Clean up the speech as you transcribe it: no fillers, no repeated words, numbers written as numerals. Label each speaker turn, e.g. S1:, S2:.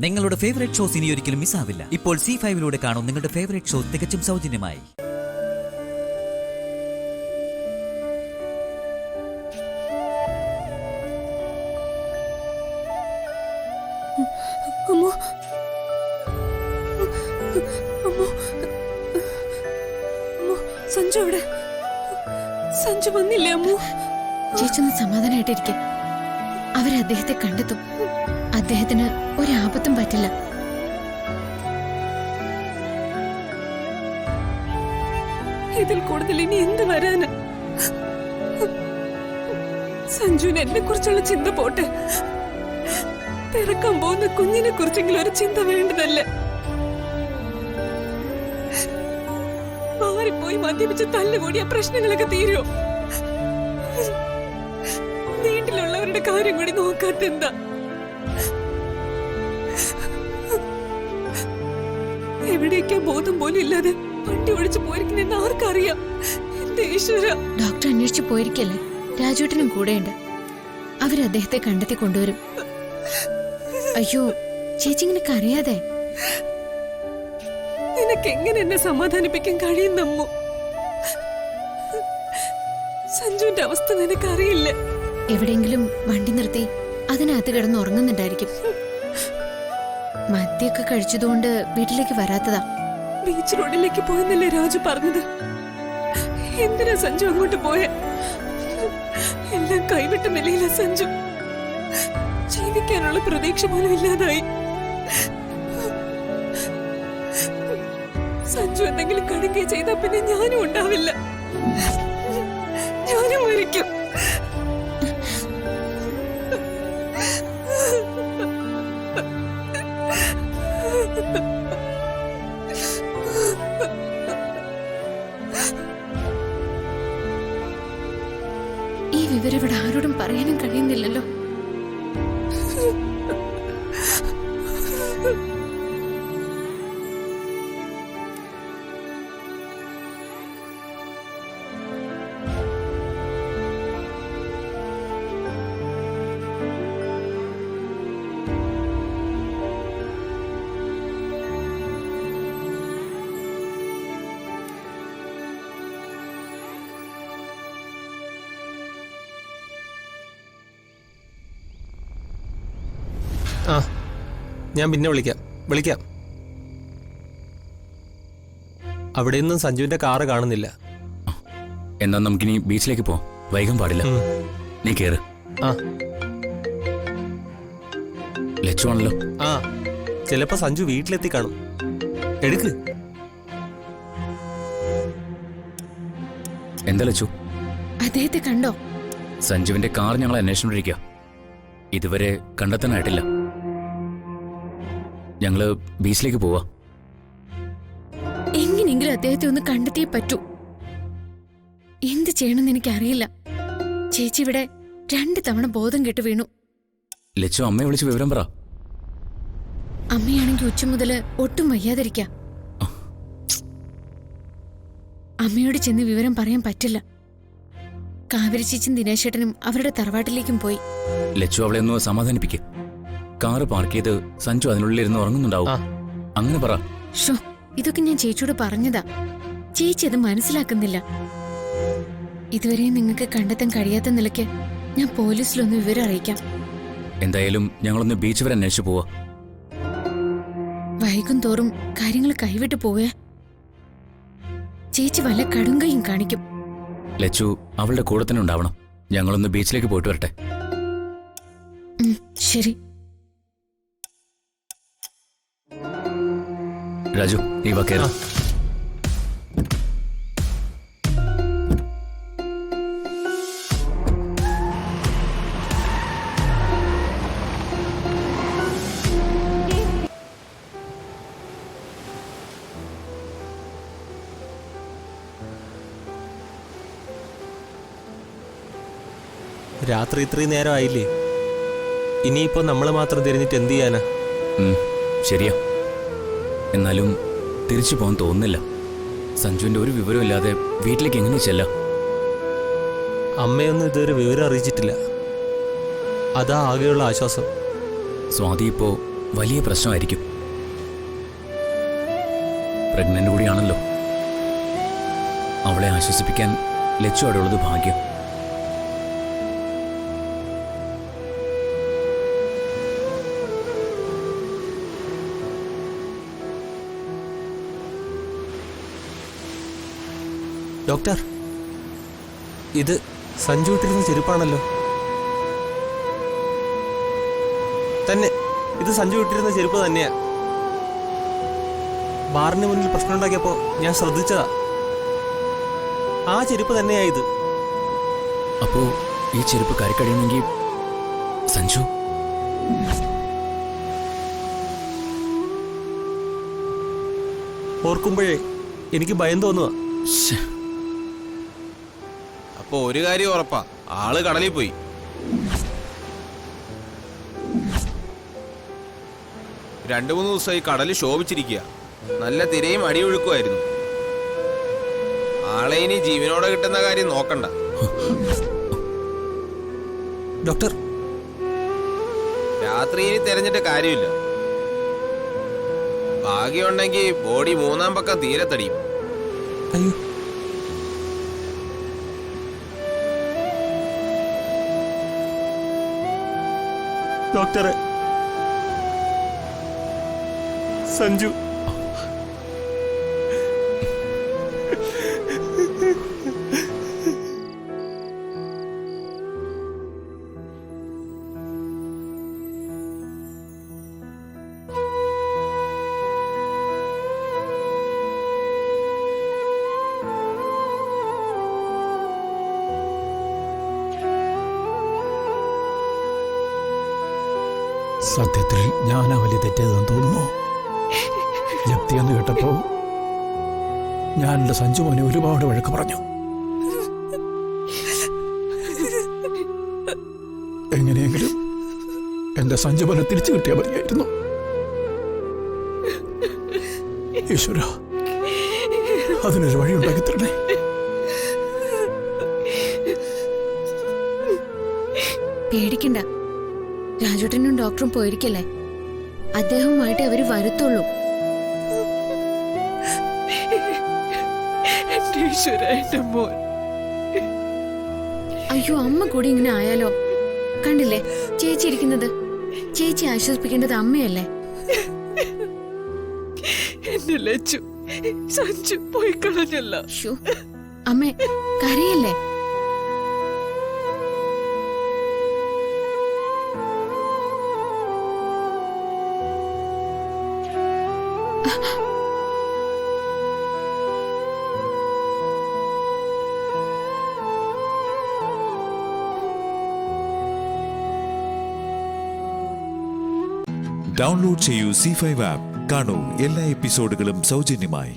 S1: നിങ്ങളുടെ favourite shows ഇനി ഒരിക്കലും മിസ്സാവില്ല. ഇപ്പോൾ C5 കാണും നിങ്ങളുടെ ഫേവറേറ്റ് ഷോ തികച്ചും സൗജന്യമായി.
S2: സഞ്ജു എവിടെ? സഞ്ജു വന്നില്ലേ അമ്മു?
S3: ചേച്ചൊന്ന് സമാധാനായിട്ടിരിക്കെ. അവരെ അദ്ദേഹത്തെ കണ്ടെത്തും. അദ്ദേഹത്തിന് ഒരാപത്തും പറ്റില്ല.
S2: ഇതിൽ കൂടുതൽ ഇനി എന്ത് വരാന്? സഞ്ജുവിന് എന്നെ കുറിച്ചുള്ള ചിന്ത പോട്ടെ, പിറക്കാൻ പോകുന്ന കുഞ്ഞിനെ കുറിച്ചെങ്കിലും ഒരു ചിന്ത വേണ്ടതല്ലേ? മാറിപ്പോയി മദ്യപിച്ച് തല്ലുകൂടിയ പ്രശ്നങ്ങളൊക്കെ തീരുമോ? വീട്ടിലുള്ളവരുടെ കാര്യം കൂടി നോക്കാത്തെന്താ? എവിടേക്കാ ബോധം പോലും ഇല്ലാതെ വണ്ടി ഓടിച്ചു പോയിരിക്കുന്നെന്ന് ആർക്കറിയാം? എന്റെ ഈശ്വര!
S3: ഡോക്ടർ അന്വേഷിച്ചു പോയിരിക്കല്ലേ? രാജുവേട്ടനും കൂടെയുണ്ട്. അവർ അദ്ദേഹത്തെ കണ്ടെത്തി കൊണ്ടുവരും. അയ്യോ ചേച്ചി ഇങ്ങനെ കരയാതെ.
S2: നിനക്ക് എങ്ങനെ എന്നെ സമാധാനിപ്പിക്കാൻ കഴിയുന്നമ്മു? സഞ്ജുവിന്റെ അവസ്ഥ നിനക്കറിയില്ല.
S3: എവിടെയെങ്കിലും വണ്ടി നിർത്തി അതിനകത്ത് കിടന്ന് ഉറങ്ങുന്നുണ്ടായിരിക്കും. മദ്യമൊക്കെ കഴിച്ചതുകൊണ്ട് വീട്ടിലേക്ക് വരാത്തതാ.
S2: ബീച്ച് റോഡിലേക്ക് പോയെന്നല്ലേ രാജു പറഞ്ഞത്? എന്തിനാ സഞ്ജു അങ്ങോട്ട് പോയെ? എല്ലാം കൈവിട്ട നിലയില സഞ്ജു. ജീവിക്കാനുള്ള പ്രതീക്ഷ പോലും ഇല്ലാതായി. സഞ്ജു എന്തെങ്കിലും കടുകെ ചെയ്താൽ പിന്നെ ഞാനും ഉണ്ടാവില്ല. ഞാനും മരിക്കും.
S3: ഈ വിവരം ഇവിടെ ആരോടും പറയാനും കഴിയുന്നില്ലല്ലോ.
S4: ആ, ഞാൻ പിന്നെ വിളിക്കാം. അവിടെ നിന്നും സഞ്ജുവിന്റെ കാറ് കാണുന്നില്ല.
S5: എന്നാ നമുക്കിനി ബീച്ചിലേക്ക് പോവാം. വൈകാൻ പാടില്ല. നീ കേറ്.
S4: ആ
S5: ലച്ചുവാണല്ലോ.
S4: ആ ചിലപ്പോ സഞ്ജു വീട്ടിലെത്തി കാണും. എടുക്ക്.
S5: എന്താ ലച്ചു?
S3: അദ്ദേഹത്തെ കണ്ടോ?
S5: സഞ്ജുവിന്റെ കാർ ഞങ്ങൾ അന്വേഷിച്ചോണ്ടിരിക്കുക. ഇതുവരെ കണ്ടെത്താനായിട്ടില്ല. ഞങ്ങള് ബീച്ചിലേക്ക് പോവാ.
S3: എങ്ങനെയെങ്കിലും അദ്ദേഹത്തെ ഒന്ന് കണ്ടെത്തിയേ പറ്റൂ. എന്ത് ചെയ്യണമെന്ന് എനിക്കറിയില്ല. ചേച്ചി ഇവിടെ 2 തവണ ബോധം കെട്ട് വീണു.
S5: ലച്ചു അമ്മയെ വിളിച്ച് വിവരം പറ.
S3: അമ്മയാണെങ്കിൽ ഉച്ച മുതല് ഒട്ടും വയ്യാതിരിക്ക. അമ്മയോട് ചെന്ന് വിവരം പറയാൻ പറ്റില്ല. കാവേരി ചേച്ചിയും ദിനേശേട്ടനും അവരുടെ തറവാട്ടിലേക്കും പോയി.
S5: ലച്ചു അവളെ ഒന്ന് സമാധാനിപ്പിക്കുക. കാറ് പാർക്ക് ചെയ്ത് സഞ്ജു അതിനുള്ളിലിരുന്ന് ഉറങ്ങുന്നുണ്ടാവും. അങ്ങനെ പറ.
S3: ഷോ, ഇതൊക്കെ ഞാൻ ചേച്ചിയോട് പറഞ്ഞതാ. ചേച്ചി അത് മനസ്സിലാക്കുന്നില്ല. ഇതുവരെ നിങ്ങൾക്ക് കണ്ടെത്താൻ കഴിയാത്ത നിലയ്ക്ക് ഞാൻ പോലീസിലൊന്ന് വിവരം അറിയിക്കാം.
S5: എന്തായാലും ഞങ്ങളൊന്ന് ബീച്ച് വരെ അന്വേഷിച്ചു പോവാ.
S3: വൈകും തോറും കാര്യങ്ങൾ കൈവിട്ടു പോവേ. ചേച്ചി വല്ല കടുങ്കയും കാണിക്കും.
S5: ലച്ചു അവളുടെ കൂടെ തന്നെ ഉണ്ടാവണം. ഞങ്ങളൊന്ന് ബീച്ചിലേക്ക് പോയിട്ട് വരട്ടെ.
S3: ശരി.
S5: രാജു, നീ വാ, കേറ്.
S4: രാത്രി ഇത്രയും നേരം ആയില്ലേ? ഇനിയിപ്പോ നമ്മള് മാത്രം തിരിഞ്ഞിട്ട് എന്ത് ചെയ്യാനാ?
S5: ശരിയാ. എന്നാലും തിരിച്ചു പോകാൻ തോന്നുന്നില്ല. സഞ്ജുവിന്റെ ഒരു വിവരമില്ലാതെ വീട്ടിലേക്ക് എങ്ങനെ ചെല്ലാം?
S4: അമ്മയൊന്നും ഇതുവരെ വിവരം അറിയിച്ചിട്ടില്ല. അതാ ആകെയുള്ള ആശ്വാസം.
S5: സ്വാതി ഇപ്പോ വലിയ പ്രശ്നമായിരിക്കും. പ്രഗ്നന്റ് കൂടിയാണല്ലോ. അവളെ ആശ്വസിപ്പിക്കാൻ ലച്ചു അവിടെ ഉള്ളത് ഭാഗ്യം.
S4: ഡോക്ടർ, ഇത് സഞ്ജു ഇട്ടിരുന്ന ചെരുപ്പാണല്ലോ. തന്നെ, ഇത് സഞ്ജു ഇട്ടിരുന്ന ചെരുപ്പ് തന്നെയാ. ബാറിന് മുന്നിൽ പ്രശ്നമുണ്ടാക്കിയപ്പോ ഞാൻ ശ്രദ്ധിച്ചതാ. ആ ചെരുപ്പ് തന്നെയാ ഇത്.
S5: അപ്പോ ഈ ചെരുപ്പ് കരക്കടിയണമെങ്കിൽ സഞ്ജു
S4: ഓർക്കുമ്പോഴേ എനിക്ക് ഭയം തോന്നുക.
S6: അപ്പൊ ഒരു കാര്യം ഉറപ്പാ, ആള് കടലിൽ പോയി. രണ്ടു മൂന്ന് ദിവസമായി കടല് ശോഭിച്ചിരിക്കുക. നല്ല തിരയും അടിയൊഴുക്കുമായിരുന്നു. ആളെ ഇനി ജീവനോടെ കിട്ടുന്ന കാര്യം നോക്കണ്ട.
S4: ഡോക്ടർ,
S6: രാത്രി ഇനി തെരഞ്ഞിട്ട് കാര്യമില്ല. ഭാഗ്യമുണ്ടെങ്കിൽ ബോഡി മൂന്നാം പക്കം തീരത്തടിയും.
S4: അയ്യോ, ഡോക്ടറെ, സഞ്ജു
S7: സത്യത്തിൽ ഞാനാ വലിയ തെറ്റേതെന്ന് തോന്നുന്നു. ജപ്തിയെന്ന് കേട്ടപ്പോ ഞാൻ എൻ്റെ സഞ്ജു മോനെ ഒരുപാട് വഴക്ക് പറഞ്ഞു. എങ്ങനെയെങ്കിലും എന്റെ സഞ്ജു മോനെ തിരിച്ചു കിട്ടിയാൽ മതിയായിരുന്നു. ഈശ്വര, അതിനൊരു വഴി ഉണ്ടാക്കി തരണേ.
S3: പേടിക്കണ്ട, രാജുട്ടനും ഡോക്ടറും പോയിരിക്കല്ലേ, അദ്ദേഹവുമായിട്ട് അവര് വരത്തുള്ളൂ.
S2: എന്റെ ഈശ്വര, എന്റെ മോൻ.
S3: അയ്യോ, അമ്മ കൂടി ഇങ്ങനെ ആയാലോ? കണ്ടില്ലേ ചേച്ചി ഇരിക്കുന്നത്? ചേച്ചി ആശ്വസിപ്പിക്കേണ്ടത് അമ്മയല്ലേ?
S2: എന്നെ ലച്ചു സഞ്ജു പോയി കളഞ്ഞല്ല.
S3: ശ്ശോ, അമ്മേ കരയല്ലേ?
S8: ഡൗൺലോഡ് ചെയ്യൂ C5 ആപ്പ്. കാണൂ എല്ലാ എപ്പിസോഡുകളും സൗജന്യമായി.